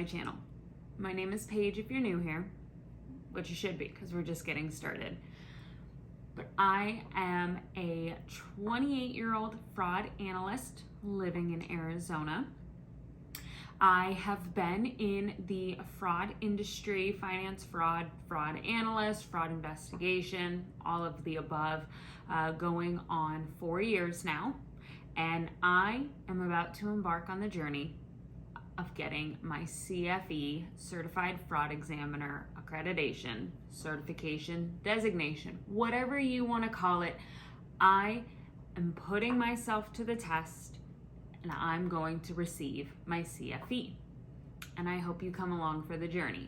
channel. My name is Paige if you're new here, which you should be because we're just getting started. But I am a 28-year-old fraud analyst living in Arizona. I have been in the fraud industry, finance fraud, fraud analyst, fraud investigation, all of the above, going on 4 years now. And I am about to embark on the journey of getting my CFE, Certified Fraud Examiner accreditation, certification, designation, whatever you want to call it. I am putting myself to the test and I'm going to receive my CFE. And I hope you come along for the journey.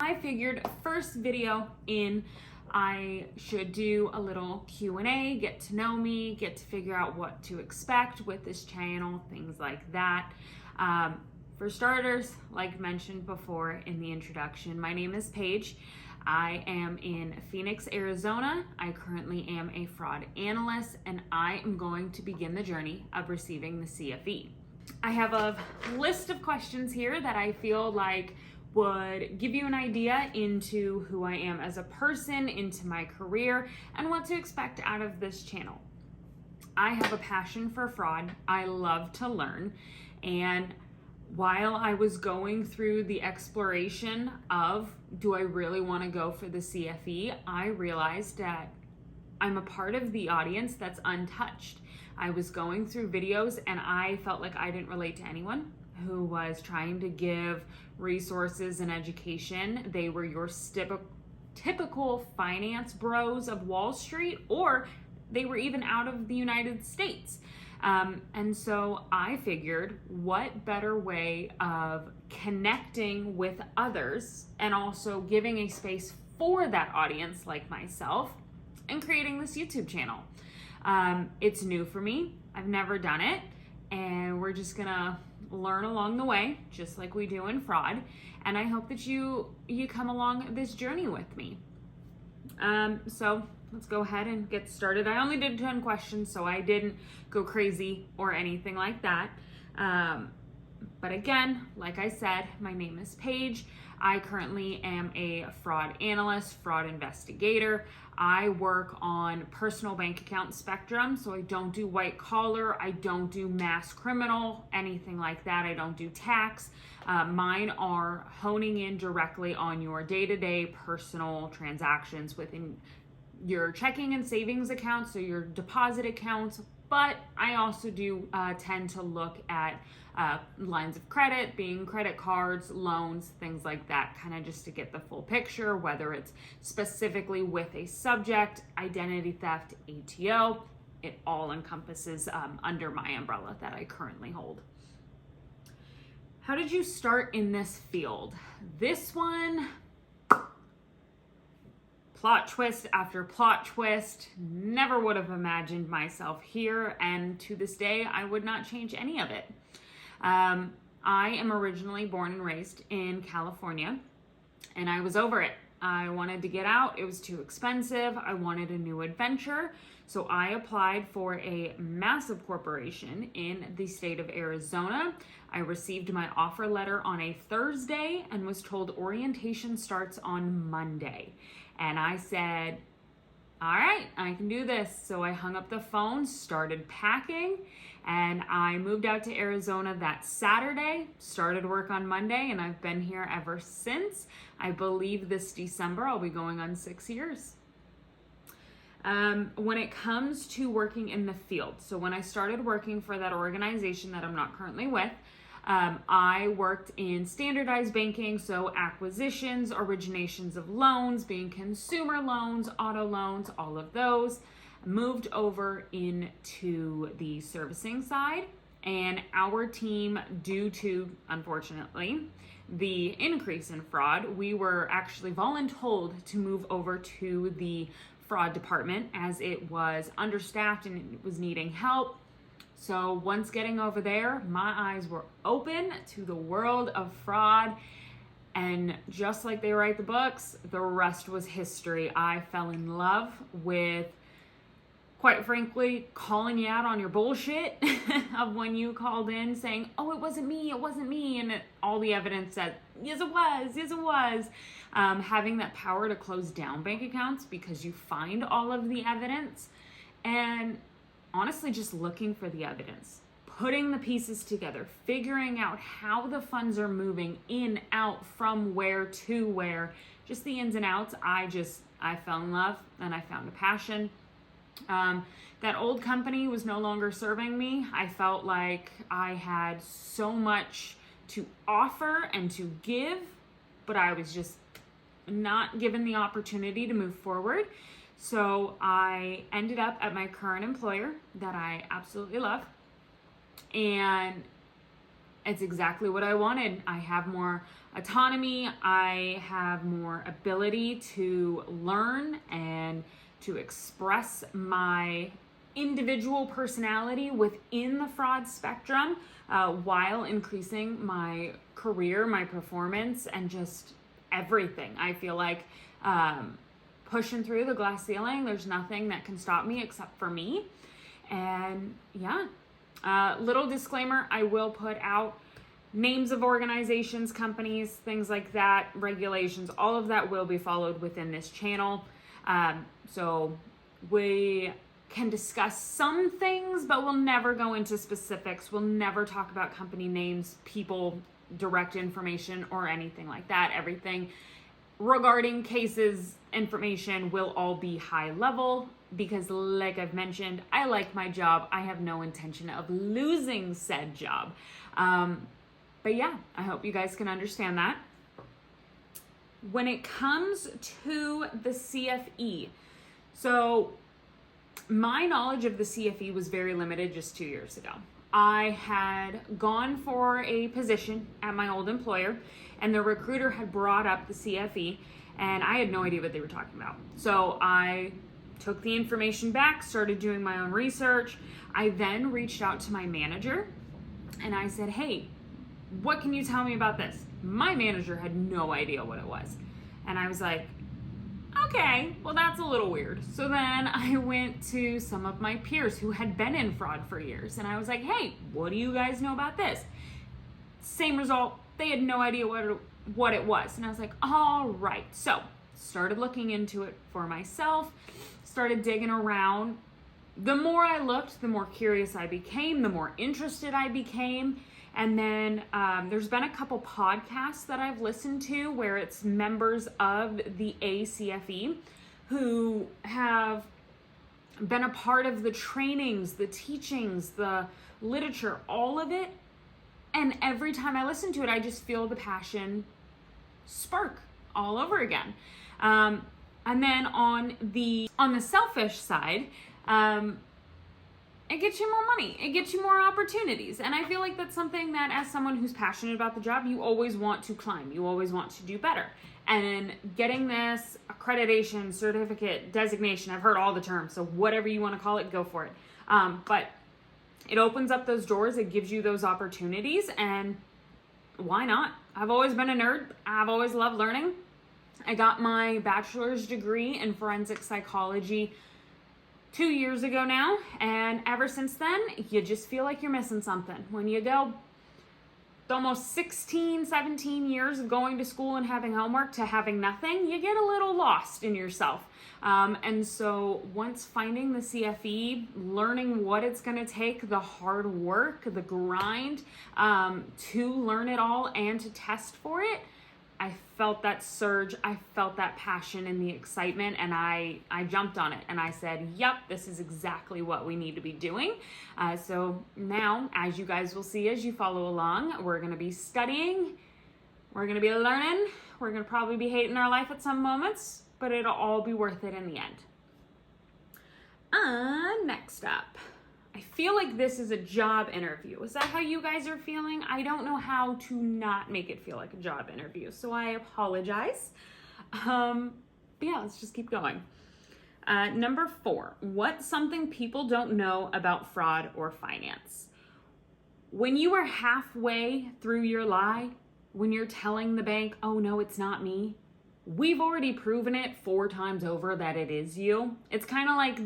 I figured first video in, I should do a little Q&A, get to know me, get to figure out what to expect with this channel, things like that. For starters, like mentioned before in the introduction, my name is Paige. I am in Phoenix, Arizona. I currently am a fraud analyst, and I am going to begin the journey of receiving the CFE. I have a list of questions here that I feel like would give you an idea into who I am as a person, into my career, and what to expect out of this channel. I have a passion for fraud. I love to learn, and while I was going through the exploration of, do I really want to go for the CFE, I realized that I'm a part of the audience that's untouched. I was going through videos and I felt like I didn't relate to anyone who was trying to give resources and education. They were your typical finance bros of Wall Street, or they were even out of the United States. And so I figured, what better way of connecting with others and also giving a space for that audience like myself and creating this YouTube channel. It's new for me. I've never done it, and we're just gonna learn along the way, just like we do in fraud. And I hope that you come along this journey with me. So let's go ahead and get started. I only did 10 questions, so I didn't go crazy or anything like that. But again, like I said, my name is Paige. I currently am a fraud analyst, fraud investigator. I work on personal bank account spectrum, so I don't do white collar, I don't do mass criminal, anything like that. I don't do tax. Mine are honing in directly on your day-to-day personal transactions within your checking and savings accounts, so your deposit accounts. But I also do tend to look at lines of credit, being credit cards, loans, things like that, kind of just to get the full picture, whether it's specifically with a subject, identity theft, ATO, it all encompasses under my umbrella that I currently hold. How did you start in this field? This one, plot twist after plot twist, never would have imagined myself here, and to this day, I would not change any of it. I am originally born and raised in California, and I was over it. I wanted to get out. It was too expensive. I wanted a new adventure. So I applied for a massive corporation in the state of Arizona. I received my offer letter on a Thursday and was told orientation starts on Monday. And I said, all right, I can do this. So I hung up the phone, started packing, and I moved out to Arizona that Saturday, started work on Monday, and I've been here ever since. I believe this December I'll be going on 6 years. When it comes to working in the field, so when I started working for that organization that I'm not currently with, I worked in standardized banking, so acquisitions, originations of loans, being consumer loans, auto loans, all of those. Moved over into the servicing side, and our team, due to, unfortunately, the increase in fraud, we were actually voluntold to move over to the fraud department as it was understaffed and it was needing help. So once getting over there, my eyes were open to the world of fraud, and just like they write the books, the rest was history. I fell in love with quite frankly, calling you out on your bullshit of when you called in saying, oh, it wasn't me, and all the evidence said, yes, it was. Having that power to close down bank accounts because you find all of the evidence, and honestly, just looking for the evidence, putting the pieces together, figuring out how the funds are moving in, out, from where to where, just the ins and outs. I fell in love and I found a passion. That old company was no longer serving me. I felt like I had so much to offer and to give, but I was just not given the opportunity to move forward. So I ended up at my current employer that I absolutely love. And it's exactly what I wanted. I have more autonomy. I have more ability to learn and to express my individual personality within the fraud spectrum, while increasing my career, my performance, and just everything. I feel like pushing through the glass ceiling, there's nothing that can stop me except for me. And yeah, little disclaimer, I will put out names of organizations, companies, things like that, regulations, all of that will be followed within this channel. So we can discuss some things, but we'll never go into specifics. We'll never talk about company names, people, direct information, or anything like that. Everything regarding cases, information will all be high level because, like I've mentioned, I like my job. I have no intention of losing said job. But yeah, I hope you guys can understand that. When it comes to the CFE, so my knowledge of the CFE was very limited just 2 years ago. I had gone for a position at my old employer, and the recruiter had brought up the CFE, and I had no idea what they were talking about. So I took the information back, started doing my own research. I then reached out to my manager, and I said, hey, what can you tell me about this? My manager had no idea what it was. And I was like, okay, well, that's a little weird. So then I went to some of my peers who had been in fraud for years. And I was like, hey, what do you guys know about this? Same result. They had no idea what it was. And I was like, all right. So started looking into it for myself, started digging around. The more I looked, the more curious I became, the more interested I became. And then there's been a couple podcasts that I've listened to where it's members of the ACFE who have been a part of the trainings, the teachings, the literature, all of it. And every time I listen to it, I just feel the passion spark all over again. And then on the selfish side, it gets you more money. It gets you more opportunities. And I feel like that's something that, as someone who's passionate about the job, you always want to climb. You always want to do better. And getting this accreditation, certificate, designation, I've heard all the terms, so whatever you want to call it, go for it. But it opens up those doors. It gives you those opportunities. And why not? I've always been a nerd. I've always loved learning. I got my bachelor's degree in forensic psychology 2 years ago now, and ever since then, you just feel like you're missing something. When you go almost 16, 17 years of going to school and having homework to having nothing, you get a little lost in yourself. And so once finding the CFE, learning what it's going to take, the hard work, the grind, to learn it all and to test for it, I felt that surge, I felt that passion and the excitement, and I jumped on it and I said, yep, this is exactly what we need to be doing. So now, as you guys will see as you follow along, we're going to be studying, we're going to be learning, we're going to probably be hating our life at some moments, but it'll all be worth it in the end. Next up. I feel like this is a job interview. Is that how you guys are feeling? I don't know how to not make it feel like a job interview, so I apologize. But yeah, let's just keep going. Number 4, what's something people don't know about fraud or finance? When you are halfway through your lie, when you're telling the bank, oh no, it's not me, we've already proven it 4 times over that it is you. It's kind of like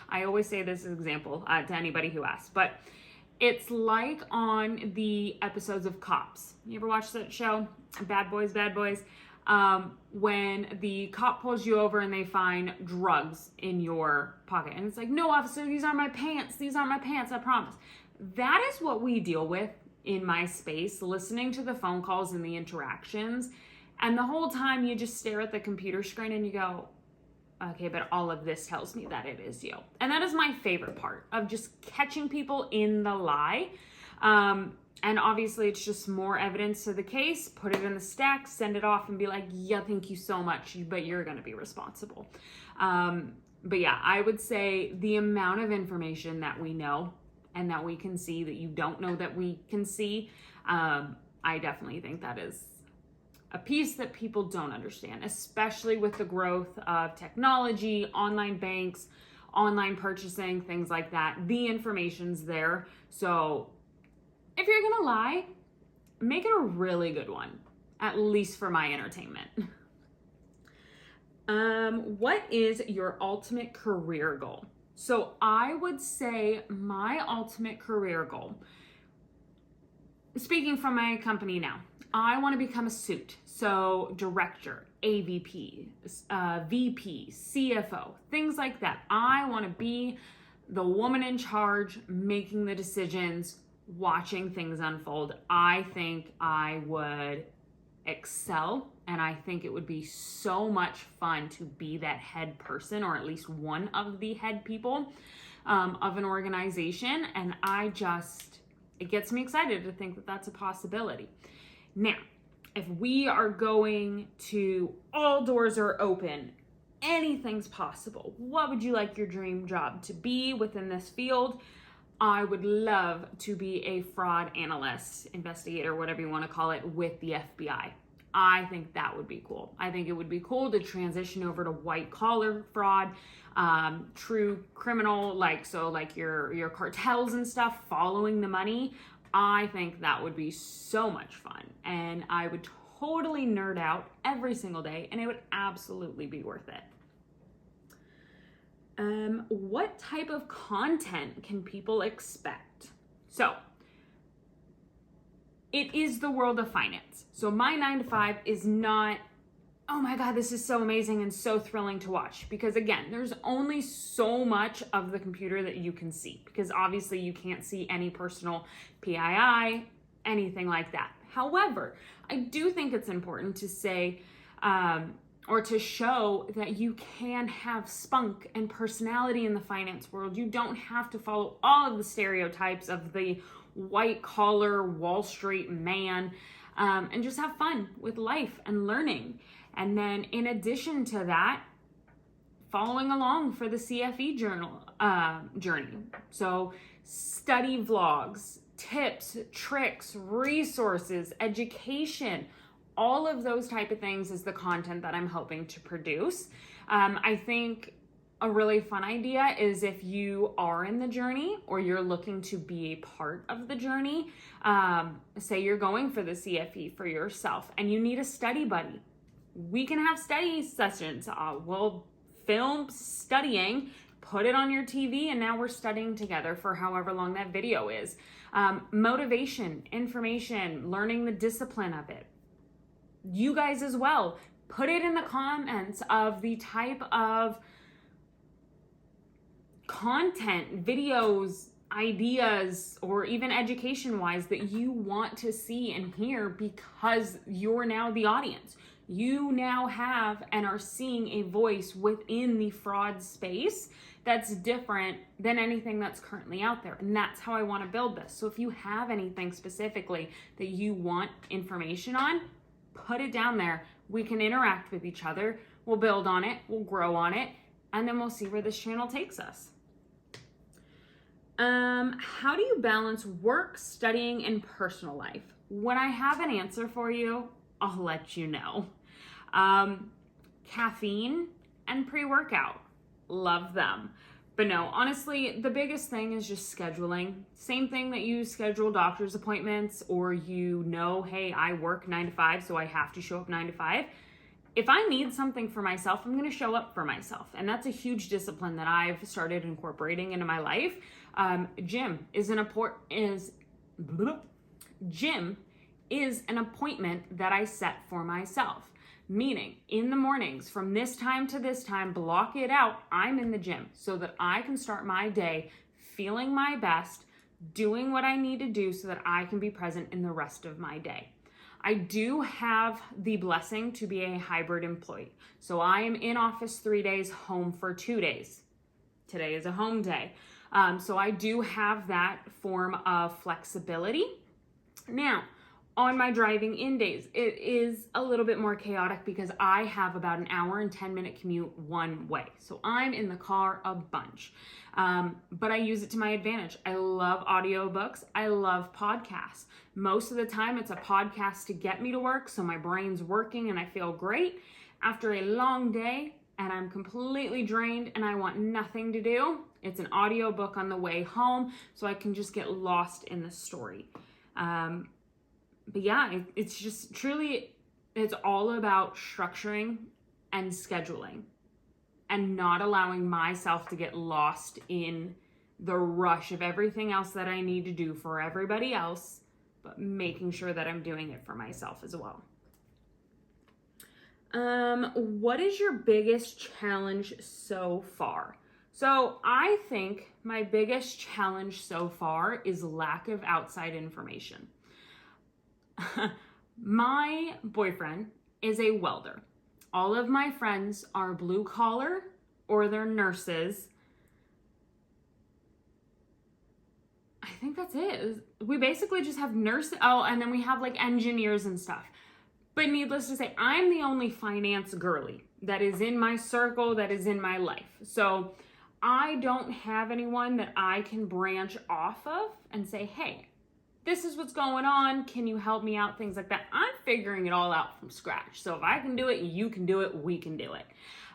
I always say this example to anybody who asks, but it's like on the episodes of Cops. You ever watch that show, Bad Boys, Bad Boys? When the cop pulls you over and they find drugs in your pocket. And it's like, no, officer, these aren't my pants. These aren't my pants, I promise. That is what we deal with in my space, listening to the phone calls and the interactions. And the whole time you just stare at the computer screen and you go, okay, but all of this tells me that it is you. And that is my favorite part of just catching people in the lie. And obviously it's just more evidence to the case, put it in the stack, send it off and be like, yeah, thank you so much, but you're going to be responsible. But yeah, I would say the amount of information that we know and that we can see that you don't know that we can see, I definitely think that is a piece that people don't understand, especially with the growth of technology, online banks, online purchasing, things like that. The information's there. So if you're gonna lie, make it a really good one, at least for my entertainment. What is your ultimate career goal? So I would say my ultimate career goal, speaking from my company now, I want to become a suit. So director, AVP, VP, CFO, things like that. I want to be the woman in charge, making the decisions, watching things unfold. I think I would excel, and I think it would be so much fun to be that head person, or at least one of the head people of an organization. And it gets me excited to think that that's a possibility. Now, if we are going to all doors are open, anything's possible, what would you like your dream job to be within this field? I would love to be a fraud analyst, investigator, whatever you want to call it, with the FBI. I think that would be cool. I think it would be cool to transition over to white collar fraud, true criminal, like your cartels and stuff, following the money. I think that would be so much fun, and I would totally nerd out every single day, and it would absolutely be worth it. What type of content can people expect? So it is the world of finance. So my 9-to-5 is not, oh my God, this is so amazing and so thrilling to watch. Because again, there's only so much of the computer that you can see, because obviously you can't see any personal PII, anything like that. However, I do think it's important to say, or to show that you can have spunk and personality in the finance world. You don't have to follow all of the stereotypes of the white collar Wall Street man, and just have fun with life and learning. And then in addition to that, following along for the CFE journey. So study vlogs, tips, tricks, resources, education, all of those type of things is the content that I'm hoping to produce. I think a really fun idea is if you are in the journey or you're looking to be a part of the journey, say you're going for the CFE for yourself and you need a study buddy. We can have study sessions. We'll film studying, put it on your TV, and now we're studying together for however long that video is. Motivation, information, learning the discipline of it. You guys as well, put it in the comments of the type of content, videos, ideas, or even education-wise that you want to see and hear, because you're now the audience. You now have and are seeing a voice within the fraud space that's different than anything that's currently out there. And that's how I want to build this. So if you have anything specifically that you want information on, put it down there. We can interact with each other. We'll build on it. We'll grow on it. And then we'll see where this channel takes us. How do you balance work, studying, and personal life? When I have an answer for you, I'll let you know. Caffeine and pre-workout, love them. But no, honestly, the biggest thing is just scheduling. Same thing that you schedule doctor's appointments, or hey, I work 9 to 5, so I have to show up 9 to 5. if I need something for myself, I'm going to show up for myself. And that's a huge discipline that I've started incorporating into my life. Gym is an appointment that I set for myself. Meaning, in the mornings, from this time to this time, block it out, I'm in the gym so that I can start my day feeling my best, doing what I need to do so that I can be present in the rest of my day. I do have the blessing to be a hybrid employee. So I am in office 3 days, home for 2 days. Today is a home day. So I do have that form of flexibility. Now, on my driving in days, it is a little bit more chaotic because I have about an hour and 10-minute commute one way. So I'm in the car a bunch, but I use it to my advantage. I love audiobooks. I love podcasts. Most of the time it's a podcast to get me to work, so my brain's working and I feel great. After a long day and I'm completely drained and I want nothing to do, it's an audiobook on the way home so I can just get lost in the story. But yeah, it's just truly, it's all about structuring and scheduling and not allowing myself to get lost in the rush of everything else that I need to do for everybody else, but making sure that I'm doing it for myself as well. What is your biggest challenge so far? So I think my biggest challenge so far is lack of outside information. My boyfriend is a welder. All of my friends are blue collar or they're nurses. I think that's it. We basically just have nurses. Oh, and then we have like engineers and stuff. But needless to say, I'm the only finance girly that is in my circle, that is in my life. So I don't have anyone that I can branch off of and say, hey, this is what's going on. Can you help me out? Things like that. I'm figuring it all out from scratch. So if I can do it, you can do it, we can do it.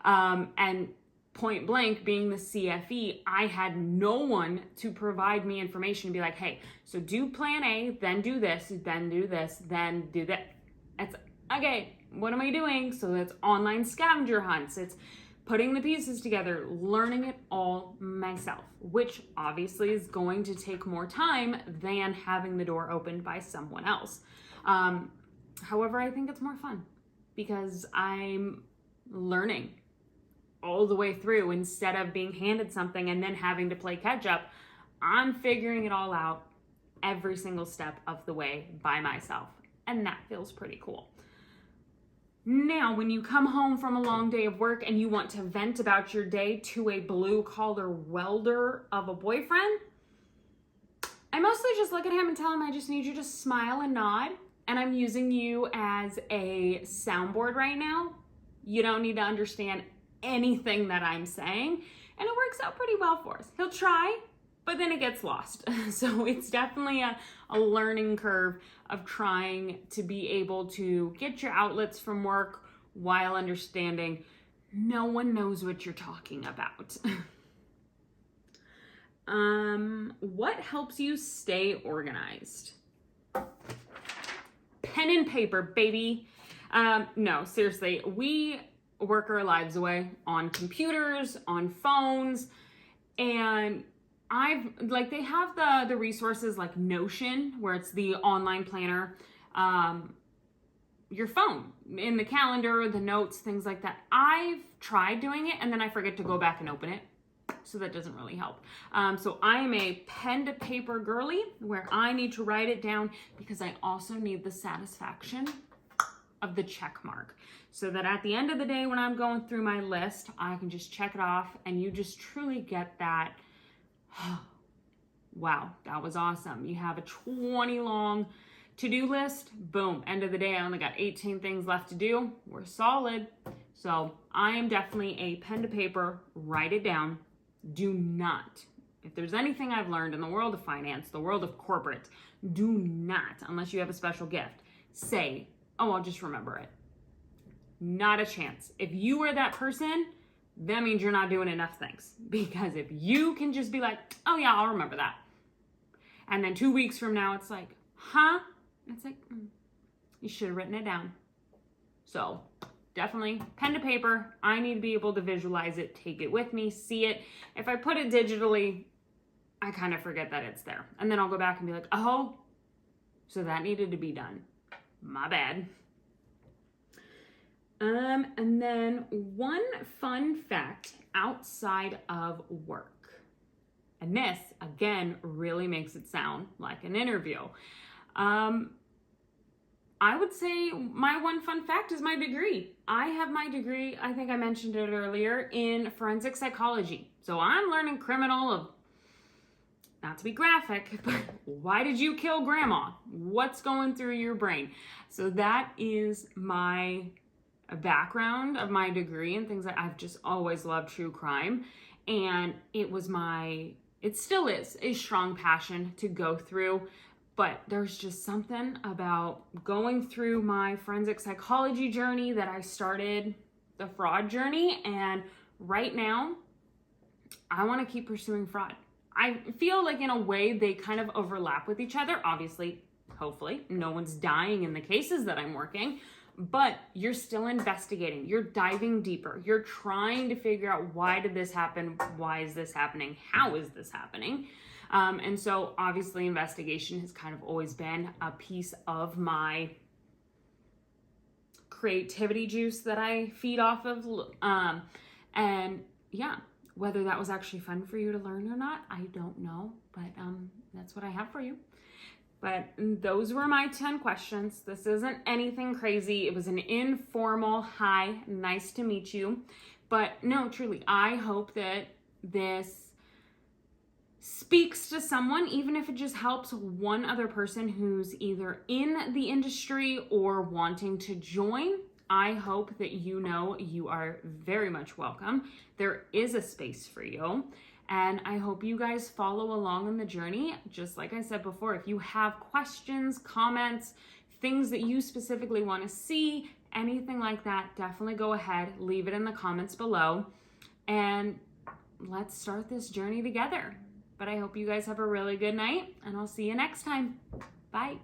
And point blank, being the CFE, I had no one to provide me information to be like, hey, so do plan A, then do this, then do this, then do that. It's okay, what am I doing? So that's online scavenger hunts. It's putting the pieces together, learning it all myself, which obviously is going to take more time than having the door opened by someone else. However, I think it's more fun because I'm learning all the way through instead of being handed something and then having to play catch up. I'm figuring it all out every single step of the way by myself, and that feels pretty cool. Now, when you come home from a long day of work and you want to vent about your day to a blue-collar welder of a boyfriend, I mostly just look at him and tell him I just need you to smile and nod, and I'm using you as a soundboard right now. You don't need to understand anything that I'm saying, and it works out pretty well for us. He'll try, but then it gets lost. So it's definitely a learning curve of trying to be able to get your outlets from work while understanding no one knows what you're talking about. What helps you stay organized? Pen and paper, baby. No, seriously, we work our lives away on computers, on phones, and they have the resources like Notion, where it's the online planner, your phone, in the calendar, the notes, things like that. I've tried doing it and then I forget to go back and open it. So that doesn't really help. So I am a pen to paper girly where I need to write it down because I also need the satisfaction of the check mark. So that at the end of the day, when I'm going through my list, I can just check it off and you just truly get that, wow, that was awesome. You have a 20 long to-do list, boom, end of the day, I only got 18 things left to do. We're solid. So I am definitely a pen to paper, write it down. Do not, if there's anything I've learned in the world of finance, the world of corporate, do not, unless you have a special gift, say, oh, I'll just remember it. Not a chance. If you are that person, that means you're not doing enough things. Because if you can just be like, oh yeah, I'll remember that. And then 2 weeks from now, it's like, huh? It's like, you should have written it down. So definitely pen to paper. I need to be able to visualize it, take it with me, see it. If I put it digitally, I kind of forget that it's there. And then I'll go back and be like, oh, so that needed to be done. My bad. And then one fun fact outside of work. And this, again, really makes it sound like an interview. I would say my one fun fact is my degree. I have my degree, I think I mentioned it earlier, in forensic psychology. So I'm learning criminal, not to be graphic, but why did you kill grandma? What's going through your brain? So that is my background of my degree and things that I've just always loved true crime. And it still is a strong passion to go through. But there's just something about going through my forensic psychology journey that I started the fraud journey. And right now, I want to keep pursuing fraud. I feel like in a way they kind of overlap with each other. Obviously, hopefully, no one's dying in the cases that I'm working, but you're still investigating. You're diving deeper. You're trying to figure out, why did this happen? Why is this happening? How is this happening? And so obviously investigation has kind of always been a piece of my creativity juice that I feed off of. And yeah, whether that was actually fun for you to learn or not, I don't know, but that's what I have for you. But those were my 10 questions. This isn't anything crazy. It was an informal, hi, nice to meet you. But no, truly, I hope that this speaks to someone, even if it just helps one other person who's either in the industry or wanting to join. I hope that you know you are very much welcome. There is a space for you. And I hope you guys follow along on the journey. Just like I said before, if you have questions, comments, things that you specifically want to see, anything like that, definitely go ahead, leave it in the comments below, and let's start this journey together. But I hope you guys have a really good night, and I'll see you next time. Bye.